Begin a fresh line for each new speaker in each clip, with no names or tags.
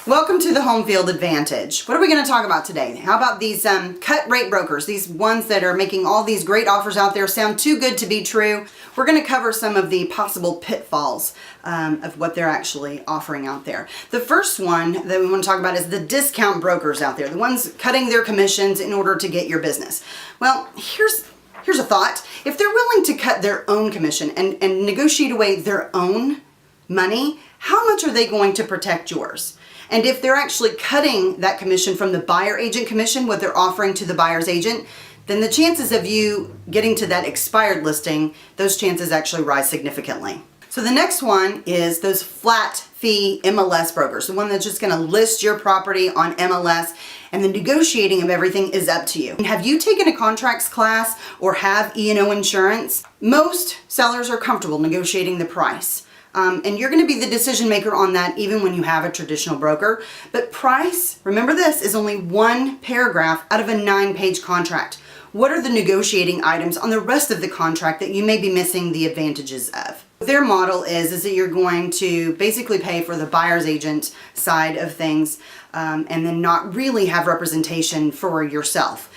Welcome to the Home Field Advantage. What are we going to talk about today? How about these cut rate brokers, these ones that are making all these great offers out there sound too good to be true? We're going to cover some of the possible pitfalls of what they're actually offering out there. The first one that we want to talk about is the discount brokers out there, the ones cutting their commissions in order to get your business. Well, here's a thought. If they're willing to cut their own commission and negotiate away their own money, how much are they going to protect yours? And if they're actually cutting that commission from the buyer agent commission, what they're offering to the buyer's agent, then the chances of you getting to that expired listing, those chances actually rise significantly. So the next one is those flat fee MLS brokers, the one that's just gonna list your property on MLS, and the negotiating of everything is up to you. Have you taken a contracts class or have E&O insurance? Most sellers are comfortable negotiating the price. And you're going to be the decision maker on that even when you have a traditional broker. But price, remember this, is only one paragraph out of a 9-page contract. What are the negotiating items on the rest of the contract that you may be missing the advantages of? Their model is that you're going to basically pay for the buyer's agent side of things and then not really have representation for yourself.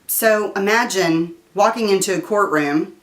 So imagine walking into a courtroom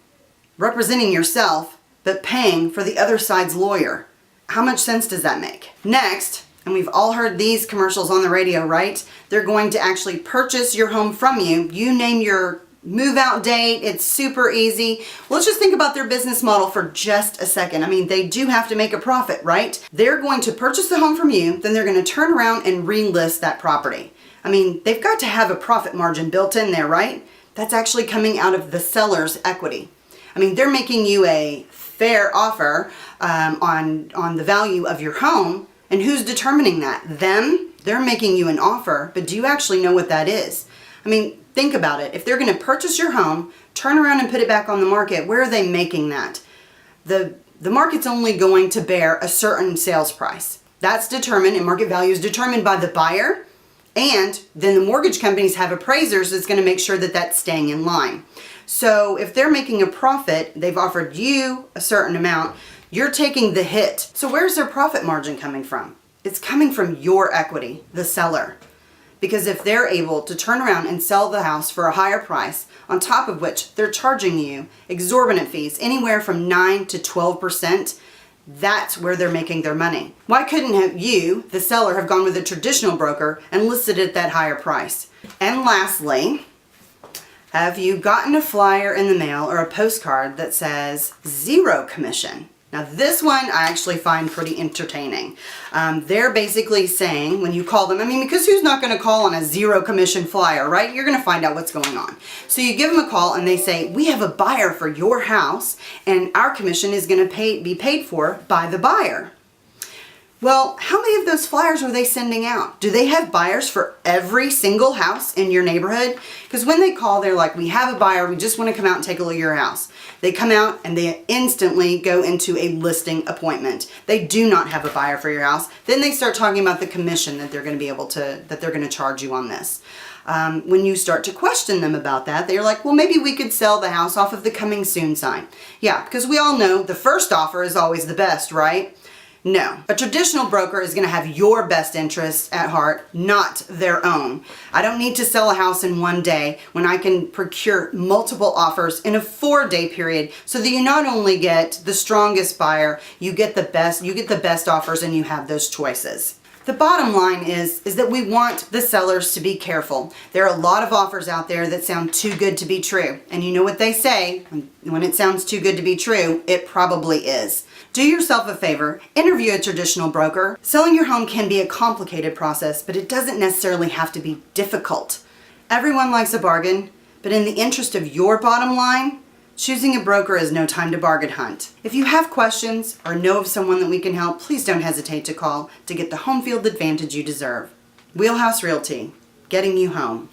representing yourself but paying for the other side's lawyer. How much sense does that make? Next, and we've all heard these commercials on the radio, right? They're going to actually purchase your home from you. You name your move out date. It's super easy. Let's just think about their business model for just a second. I mean, they do have to make a profit, right? They're going to purchase the home from you, then they're going to turn around and relist that property. I mean, they've got to have a profit margin built in there, right? That's actually coming out of the seller's equity. I mean, they're making you a fair offer on the value of your home, and who's determining that? Them? They're making you an offer, but do you actually know what that is? I mean, think about it. If they're going to purchase your home, turn around and put it back on the market, where are they making that? The market's only going to bear a certain sales price. That's determined, and market value is determined by the buyer, and then the mortgage companies have appraisers that's going to make sure that that's staying in line. So if they're making a profit, they've offered you a certain amount, you're taking the hit. So where's their profit margin coming from? It's coming from your equity, the seller. Because if they're able to turn around and sell the house for a higher price, on top of which they're charging you exorbitant fees, anywhere from 9 to 12%, that's where they're making their money. Why couldn't you, the seller, have gone with a traditional broker and listed it at that higher price? And lastly, have you gotten a flyer in the mail or a postcard that says 0 commission? Now this one I actually find pretty entertaining. They're basically saying when you call them, I mean, because who's not going to call on a 0 commission flyer, right? You're going to find out what's going on. So you give them a call and they say, we have a buyer for your house and our commission is going to be paid for by the buyer. Well, how many of those flyers are they sending out? Do they have buyers for every single house in your neighborhood? Because when they call, they're like, we have a buyer, we just want to come out and take a look at your house. They come out and they instantly go into a listing appointment. They do not have a buyer for your house. Then they start talking about the commission that they're going to charge you on this. When you start to question them about that, they're like, well, maybe we could sell the house off of the coming soon sign. Yeah, because we all know the first offer is always the best, right? No, a traditional broker is going to have your best interests at heart, not their own. I don't need to sell a house in one day when I can procure multiple offers in a 4-day period so that you not only get the strongest buyer, you get the best offers and you have those choices. The bottom line is that we want the sellers to be careful. There are a lot of offers out there that sound too good to be true. And you know what they say, when it sounds too good to be true, it probably is. Do yourself a favor, interview a traditional broker. Selling your home can be a complicated process, but it doesn't necessarily have to be difficult. Everyone likes a bargain, but in the interest of your bottom line, choosing a broker is no time to bargain hunt. If you have questions or know of someone that we can help, please don't hesitate to call to get the home field advantage you deserve. Wheelhouse Realty, getting you home.